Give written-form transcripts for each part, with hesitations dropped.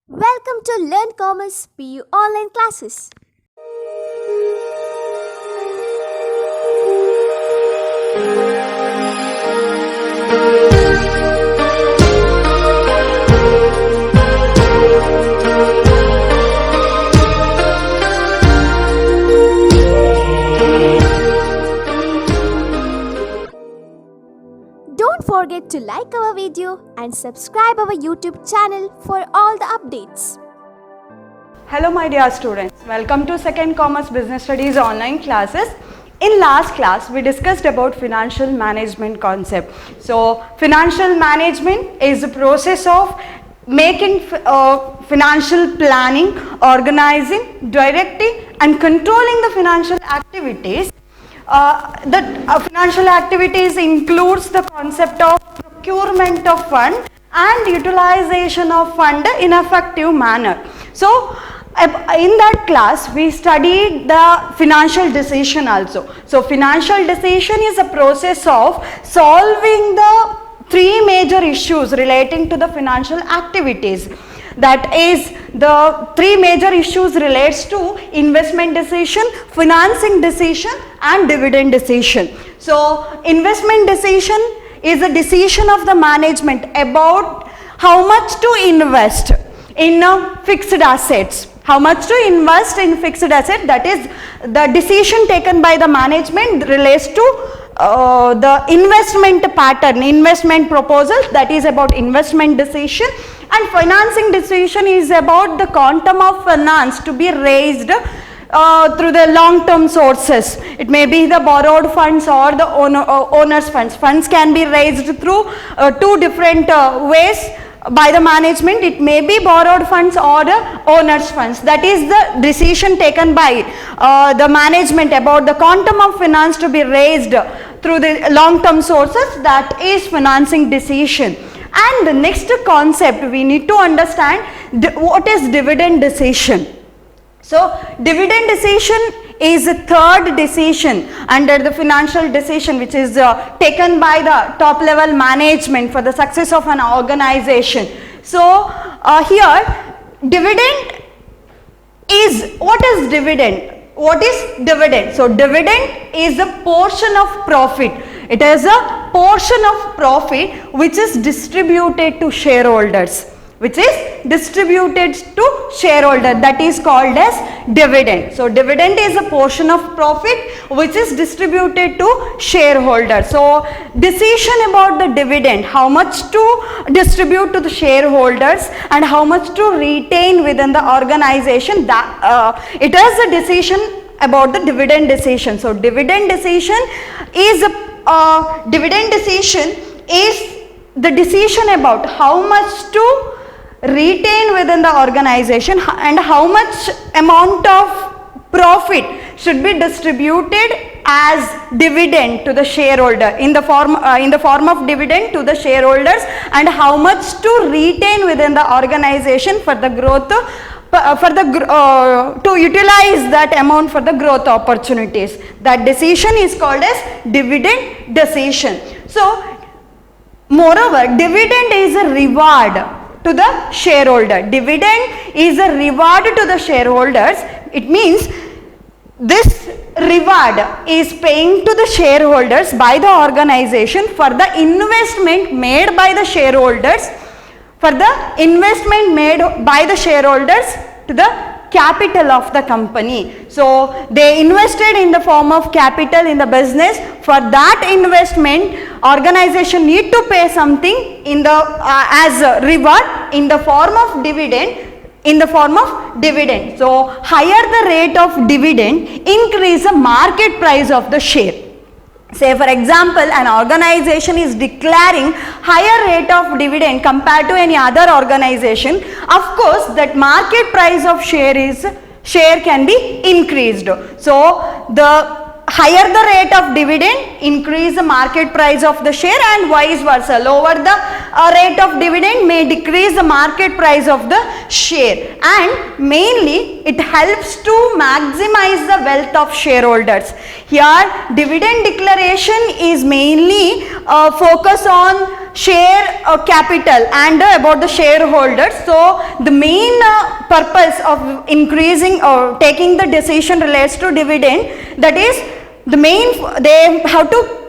Welcome to Learn Commerce PU online classes. Don't forget to like our video and subscribe our YouTube channel for all the updates. Hello my dear students, welcome to Second Commerce Business Studies online classes. In last class we discussed about financial management concept. So financial management is the process of making financial planning, organizing, directing and controlling the financial activities. Financial activities includes the concept of procurement of fund and utilization of fund in effective manner. So in that class we studied the financial decision also. So financial decision is a process of solving the three major issues relating to the financial activities. That is, the three major issues relates to investment decision, financing decision and dividend decision. So investment decision is a decision of the management about how much to invest in fixed assets. How much to invest in fixed asset, that is the decision taken by the management relates to the investment pattern, investment proposals, that is about investment decision, and financing decision is about the quantum of finance to be raised through the long term sources. It may be the borrowed funds or the owner's funds. Funds can be raised through two different ways by the management. It may be borrowed funds or the owner's funds. That is the decision taken by the management about the quantum of finance to be raised through the long term sources. That is financing decision. And the next concept we need to understand what is dividend decision. So dividend decision is a third decision under the financial decision which is taken by the top level management for the success of an organization. So here dividend is, what is dividend? What is dividend? So dividend is a portion of profit. It is a portion of profit which is distributed to shareholders. Which is distributed to shareholder, that is called as dividend. So dividend is a portion of profit which is distributed to shareholders. So decision about the dividend, how much to distribute to the shareholders and how much to retain within the organization, that it is a decision about the dividend decision. So dividend decision is the decision about how much to retain within the organization and how much amount of profit should be distributed as dividend to the shareholder in the form of dividend to the shareholders, and how much to retain within the organization for the growth to utilize that amount for the growth opportunities. That decision is called as dividend decision. So moreover, dividend is a reward to the shareholder. Dividend is a reward to the shareholders. It means this reward is paying to the shareholders by the organization for the investment made by the shareholders, to the capital of the company. So they invested in the form of capital in the business. For that investment, organization need to pay something in the as a reward in the form of dividend. So higher the rate of dividend, increase the market price of the share. Say for example, an organization is declaring higher rate of dividend compared to any other organization. Of course, that market price of share can be increased. So the higher the rate of dividend, increase the market price of the share, and vice versa. Lower the rate of dividend may decrease the market price of the share, and mainly it helps to maximize the wealth of shareholders. Here dividend declaration is mainly focus on share capital and about the shareholders. So the main purpose of increasing or taking the decision relates to dividend. That is the main, they have to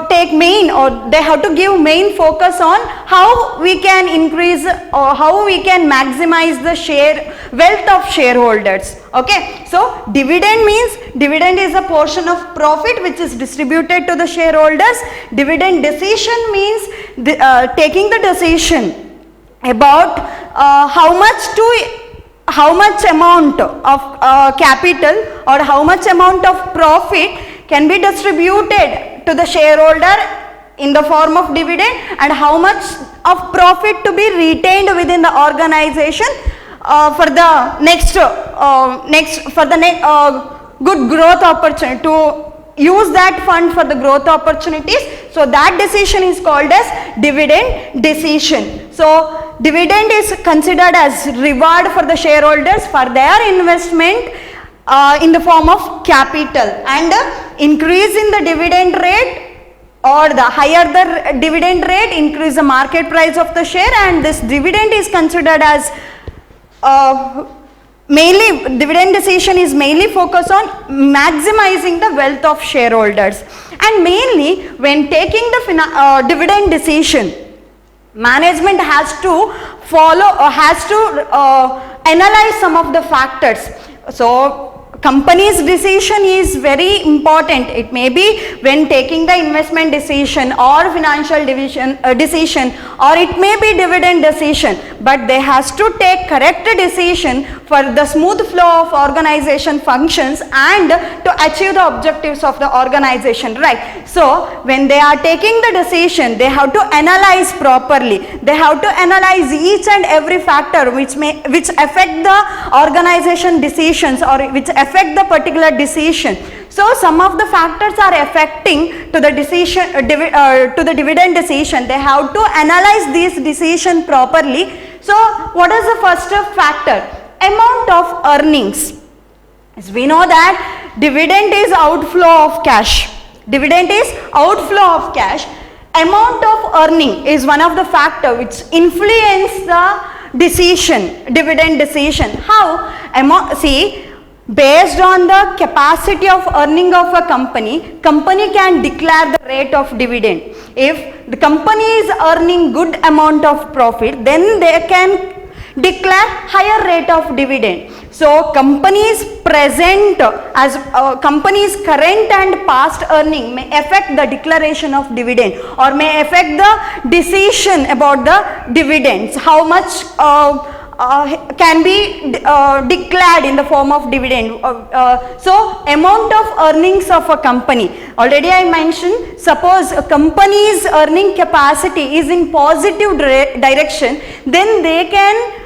take main, or they have to give main focus on how we can increase or how we can maximize the share wealth of shareholders. Okay, so dividend means, dividend is a portion of profit which is distributed to the shareholders. Dividend decision means taking the decision about how much amount of capital or how much amount of profit can be distributed to the shareholder in the form of dividend, and how much of profit to be retained within the organization for the good growth opportunity, to use that fund for the growth opportunities. So that decision is called as dividend decision. So dividend is considered as reward for the shareholders for their investment in the form of capital, and increase in the dividend rate, or the higher the dividend rate, increase the market price of the share, and this dividend is considered as mainly, dividend decision is mainly focused on maximizing the wealth of shareholders. And mainly when taking the dividend decision, management has to follow or has to analyze some of the factors. So company's decision is very important. It may be when taking the investment decision or financial decision, or it may be dividend decision, but they has to take correct decision for the smooth flow of organization functions and to achieve the objectives of the organization, right? So when they are taking the decision, they have to analyze properly. They have to analyze each and every factor which affect the organization decisions, or which affect the particular decision. So some of the factors are affecting to the decision to the dividend decision. They have to analyze this decision properly. So what is the first factor? Amount of earnings. As we know that dividend is outflow of cash. Dividend is outflow of cash. Amount of earning is one of the factor which influence the decision, dividend decision. How? See, based on the capacity of earning of a company can declare the rate of dividend. If the company is earning good amount of profit, then they can declare higher rate of dividend. So companies present as companies current and past earning may affect the declaration of dividend, or may affect the decision about the dividends, how much can be declared in the form of dividend. So amount of earnings of a company, already I mentioned, suppose a company's earning capacity is in positive direction, then they can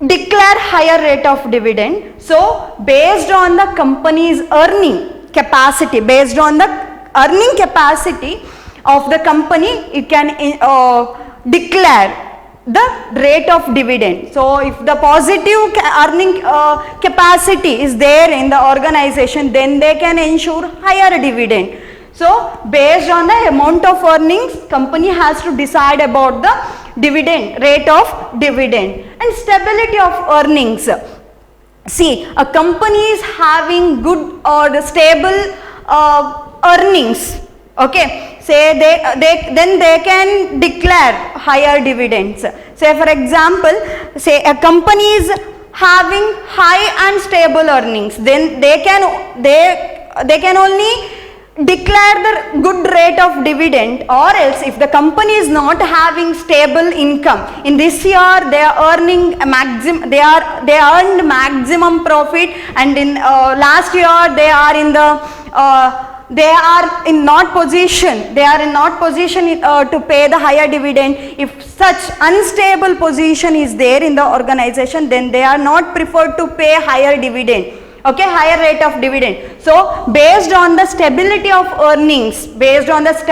declare higher rate of dividend. So based on the company's earning capacity, based on the earning capacity of the company, it can declare the rate of dividend. So if the positive earning capacity is there in the organization, then they can ensure higher dividend. So based on the amount of earnings, company has to decide about the dividend, rate of dividend. And stability of earnings. See, a company is having good or stable earnings, okay, say then they can declare higher dividends. Say for example, say a company is having high and stable earnings, then they can only declare the good rate of dividend. Or else if the company is not having stable income, in this year they are earning a maximum, they earned maximum profit, and in last year they are in the they are in not position to pay the higher dividend. If such unstable position is there in the organization, then they are not preferred to pay higher dividend, okay, higher rate of dividend. So based on the stability of earnings, business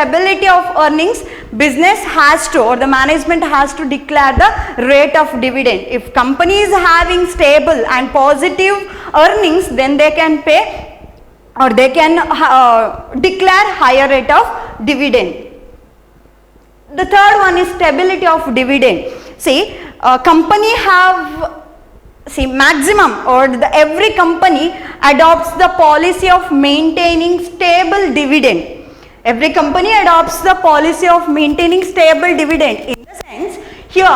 has to, or the management has to declare the rate of dividend. If company is having stable and positive earnings, then they can pay, or they can declare higher rate of dividend. the third one is stability of dividend. See, company have, see, maximum, or every company adopts the policy of maintaining stable dividend. Every company adopts the policy of maintaining stable dividend. In the sense, here,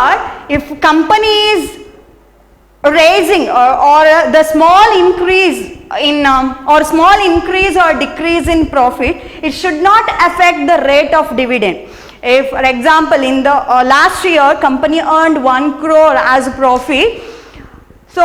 if company is raising or the small increase in or decrease in profit, it should not affect the rate of dividend. If, for example, in the last year company earned 1 crore as profit, so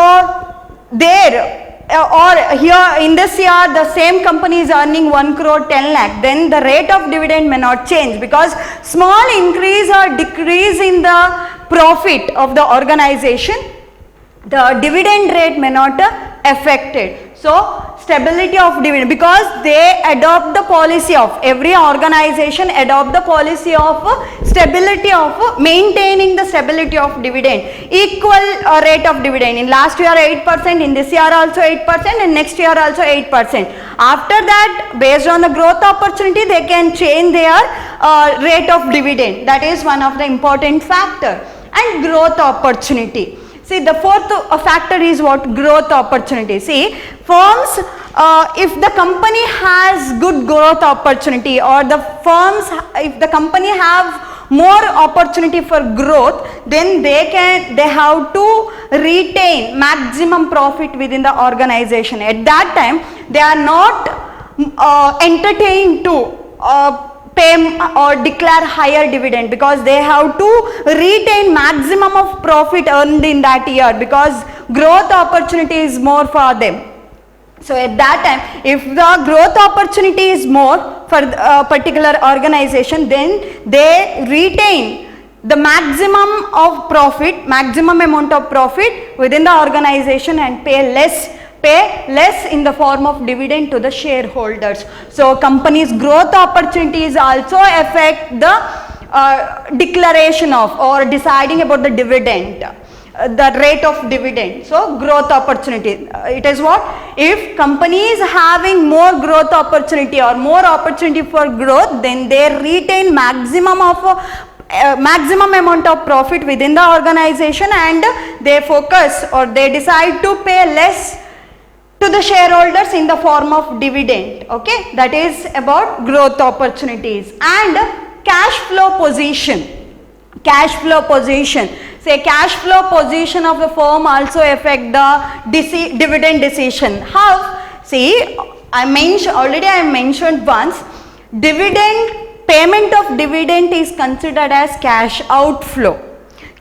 there or here in this year the same company is earning 1 crore 10 lakh, then the rate of dividend may not change, because small increase or decrease in the profit of the organization, the dividend rate may not affect it. So, stability of dividend, because they adopt the policy of, every organization adopt the policy of stability of maintaining the stability of dividend, equal rate of dividend. In last year 8%, in this year also 8%, and next year also 8%. After that, based on the growth opportunity, they can change their rate of dividend. That is one of the important factor. And growth opportunity. See, the fourth factor is what? Growth opportunity. See, firms, if the company has good growth opportunity, or if the company have more opportunity for growth, then they have to retain maximum profit within the organization. At that time, they are not entertained to pay or declare higher dividend, because they have to retain maximum of profit earned in that year, because growth opportunity is more for them. So at that time, if the growth opportunity is more for a particular organization, then they retain the maximum of profit, maximum amount of profit within the organization, and pay less in the form of dividend to the shareholders. So company's growth opportunities also affect the declaration of, or deciding about the dividend, the rate of dividend. So growth opportunity, it is what? If company is having more growth opportunity or more opportunity for growth, then they retain maximum amount of profit within the organization, and they focus, or they decide to pay less to the shareholders in the form of dividend. Okay, that is about growth opportunities. And cash flow position. Cash flow position. Say, cash flow position of the firm also affect the dividend decision. How? See, I mentioned once, payment of dividend is considered as cash outflow.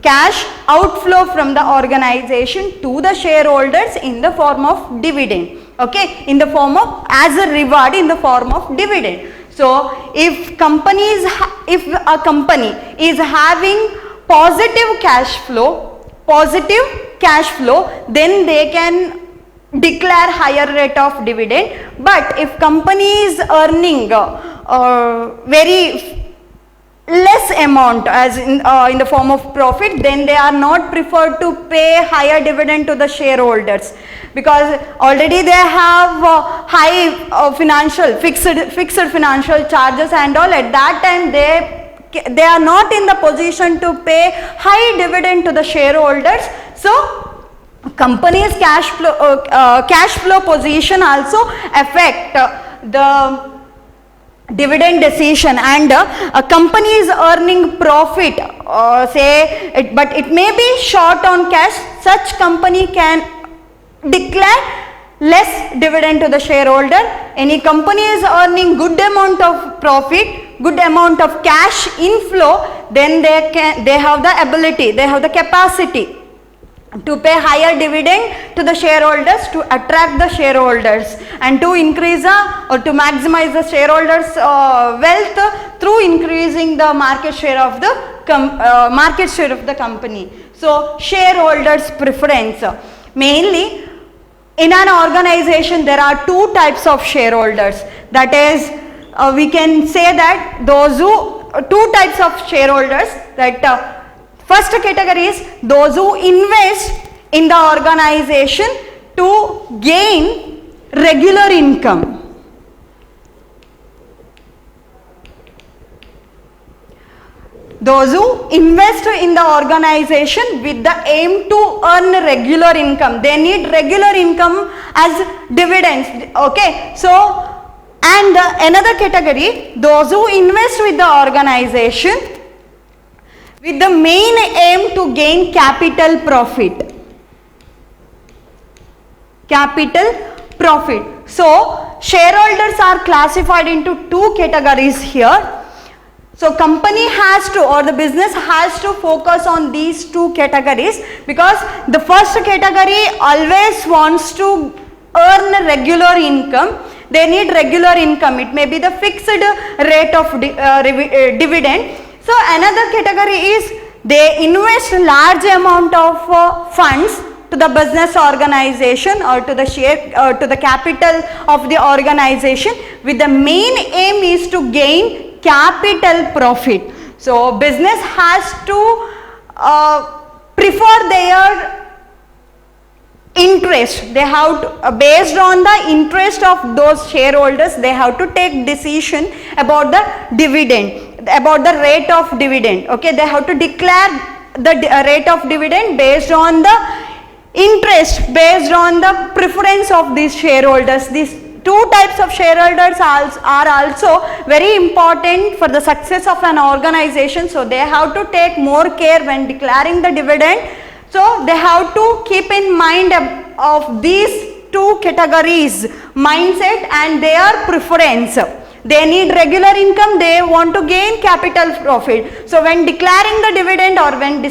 Cash outflow from the organization to the shareholders in the form of dividend. Okay, in the form of, as a reward in the form of dividend. So if a company is having positive cash flow, then they can declare higher rate of dividend. But if company is earning very less amount, as in the form of profit, then they are not preferred to pay higher dividend to the shareholders, because already they have high fixed financial charges and all. At that time, they are not in the position to pay high dividend to the shareholders. So company's cash flow position also affect the dividend decision. And a company is earning profit, but it may be short on cash. Such company can declare less dividend to the shareholder. Any company is earning good amount of profit, good amount of cash inflow, then they have the ability, they have the capacity to pay higher dividend to the shareholders, to attract the shareholders, and to increase or to maximize the shareholders wealth through increasing the market share of the company. So shareholders preference. Mainly in an organization there are two types of shareholders. That is, we can say that two types of shareholders, that first category is those who invest in the organization to gain regular income. Those who invest in the organization with the aim to earn regular income. They need regular income as dividends. Okay. So, and another category, those who invest with the organization with the main aim to gain capital profit. Capital profit. So, shareholders are classified into two categories here. So, company has to, or the business has to focus on these two categories, because the first category always wants to earn a regular income. They need regular income. It may be the fixed rate of dividend. So, another category is they invest large amount of funds to the business organization or to the share or to the capital of the organization with the main aim is to gain capital profit. So, business has to prefer their interest. They have to, based on the interest of those shareholders, they have to take decision about the dividend, about the rate of dividend. Okay, they have to declare the rate of dividend based on the interest, based on the preference of these shareholders. These two types of shareholders are also very important for the success of an organization. So, they have to take more care when declaring the dividend. So, they have to keep in mind of these two categories, mindset and their preference. They need regular income, they want to gain capital profit. So, when declaring the dividend or when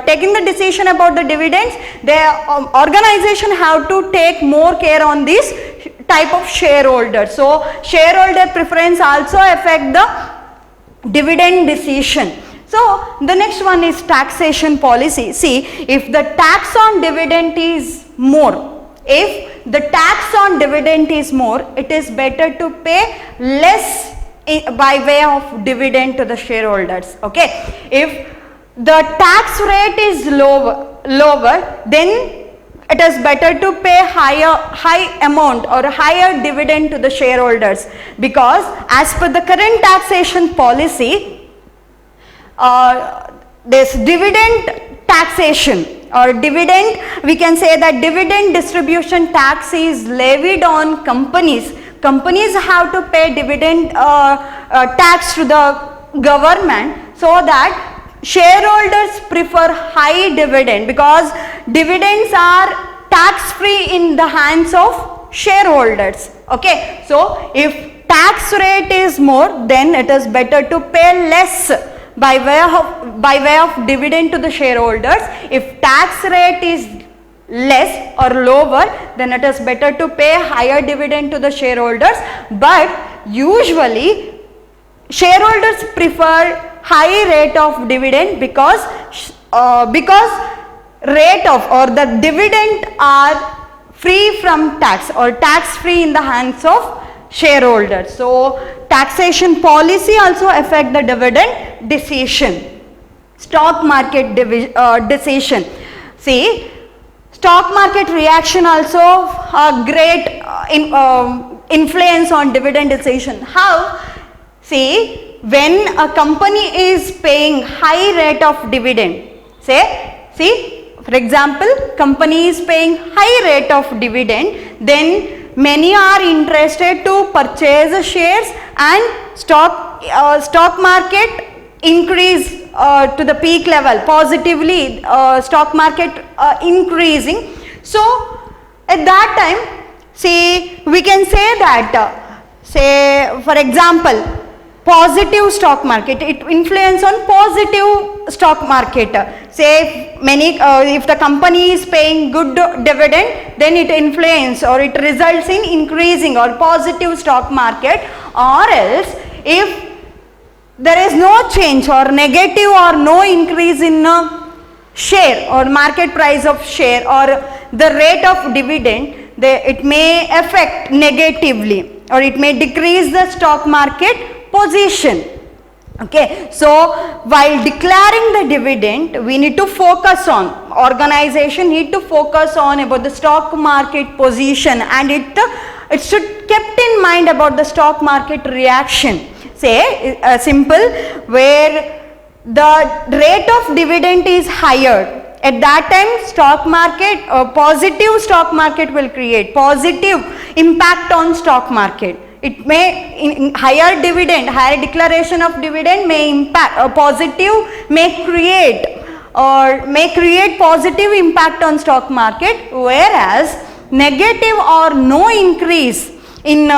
taking the decision about the dividends, the organization have to take more care on this type of shareholder. So, shareholder preference also affect the dividend decision. So, the next one is taxation policy. See, if the tax on dividend is more, if the tax on dividend is more, it is better to pay less by way of dividend to the shareholders. Okay. If the tax rate is lower, then it is better to pay high amount or higher dividend to the shareholders, because as per the current taxation policy, this dividend taxation or dividend, we can say that dividend distribution tax is levied on companies. Companies have to pay dividend tax to the government, so that shareholders prefer high dividend, because dividends are tax free in the hands of shareholders. Okay. So, if tax rate is more, then it is better to pay less by way of dividend to the shareholders. If tax rate is less or lower, then it is better to pay higher dividend to the shareholders. But usually shareholders prefer high rate of dividend, because rate of or the dividend are free from tax or tax free in the hands of shareholders. So, taxation policy also affect the dividend decision. Stock market decision. See, stock market reaction also a great influence on dividend decision. How? See, when a company is paying high rate of dividend, for example, company is paying high rate of dividend, then many are interested to purchase shares and stock market increase to the peak level positively, stock market increasing. So, at that time, see, we can say that, say for example, positive stock market, it influence on positive stock market. Say if the company is paying good dividend, then it influence or it results in increasing or positive stock market. Or else if there is no change or negative or no increase in share or market price of share or the rate of dividend, it may affect negatively or it may decrease the stock market position. Okay. So, while declaring the dividend, we need to focus on, organization need to focus on about the stock market position, and it should kept in mind about the stock market reaction. Say simple, where the rate of dividend is higher. At that time, stock market, positive stock market will create positive impact on stock market. It may, in higher dividend, higher declaration of dividend may impact, positive may create positive impact on stock market, whereas negative or no increase in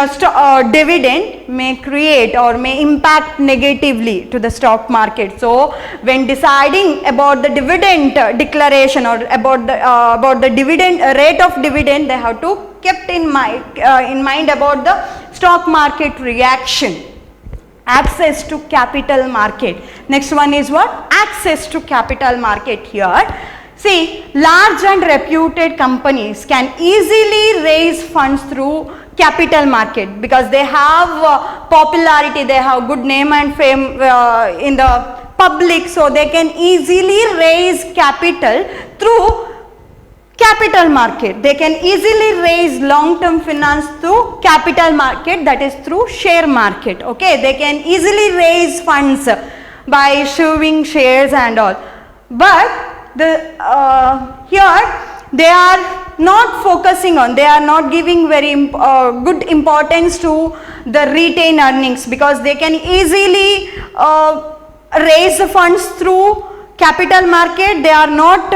dividend may create or may impact negatively to the stock market. So when deciding about the dividend declaration or about the dividend rate of dividend, they have to kept in mind about the stock market reaction. Access to capital market. Next one is what? Access to capital market. Here, see, large and reputed companies can easily raise funds through capital market because they have popularity, they have good name and fame in the public, so they can easily raise capital through capital market. They can easily raise long-term finance through capital market, that is through share market. Okay, they can easily raise funds by issuing shares and all. But here they are not focusing on, they are not giving very good importance to the retained earnings, because they can easily raise the funds through capital market. They are not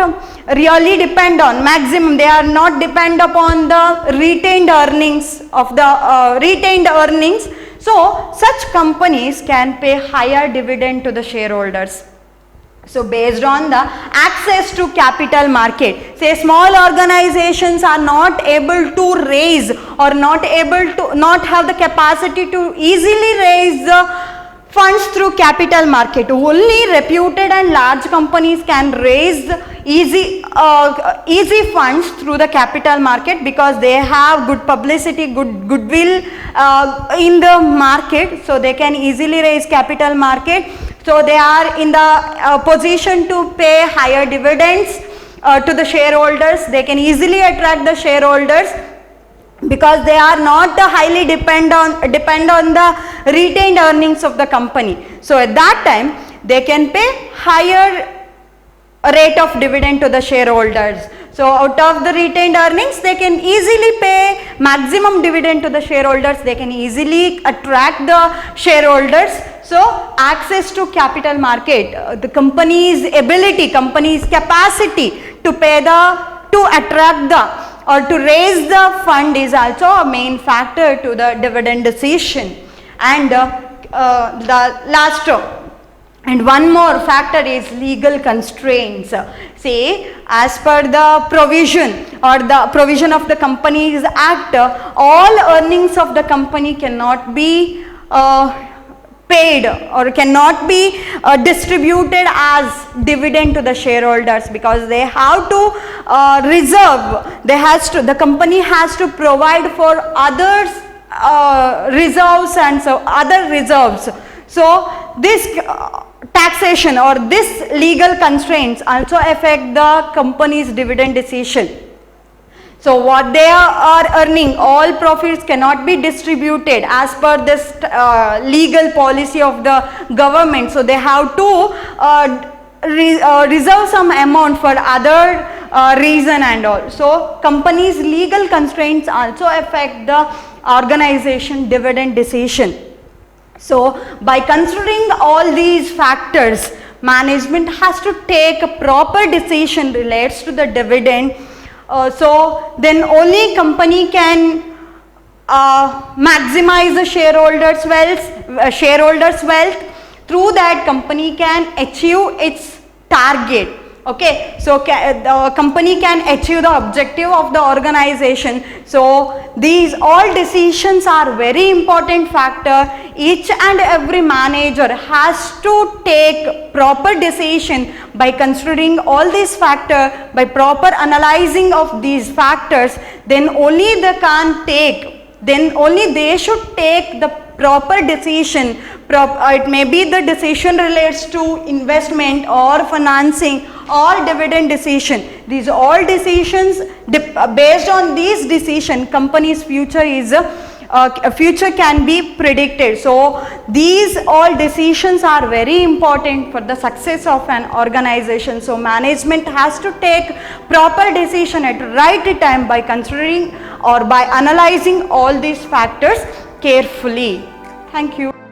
really depend on maximum, they are not depend upon the retained earnings of the retained earnings. So such companies can pay higher dividend to the shareholders. So based on the access to capital market, say small organizations are not able to raise or not have the capacity to easily raise the funds through capital market. Only reputed and large companies can raise easy funds through the capital market because they have good publicity, goodwill in the market, so they can easily raise capital market. So they are in the position to pay higher dividends to the shareholders. They can easily attract the shareholders because they are not highly depend on the retained earnings of the company. So at that time they can pay higher rate of dividend to the shareholders. So out of the retained earnings, they can easily pay maximum dividend to the shareholders. They can easily attract the shareholders. So access to capital market, the company's ability, company's capacity to pay to attract the or to raise the fund is also a main factor to the dividend decision. And the last and one more factor is legal constraints. Say, as per the provision or the provision of the Companies Act, all earnings of the company cannot be paid or cannot be distributed as dividend to the shareholders, because they have to reserve, the company has to provide for others reserves and so other reserves. So this taxation or this legal constraints also affect the company's dividend decision. So what they are earning, all profits cannot be distributed as per this legal policy of the government. So they have to reserve some amount for other reason and all. So companies' legal constraints also affect the organization dividend decision. So by considering all these factors, management has to take a proper decision relates to the dividend. So then only company can maximize the shareholders' wealth. Through that, company can achieve its target. Okay, so the company can achieve the objective of the organization. So these all decisions are very important factor. Each and every manager has to take proper decision by considering all these factors, by proper analyzing of these factors. Then only they can take, then only they should take the proper decision. It may be the decision relates to investment or financing or dividend decision. These all decisions, based on these decision, company's future is future can be predicted. So these all decisions are very important for the success of an organization. So management has to take proper decision at right time by considering or by analyzing all these factors carefully. Thank you.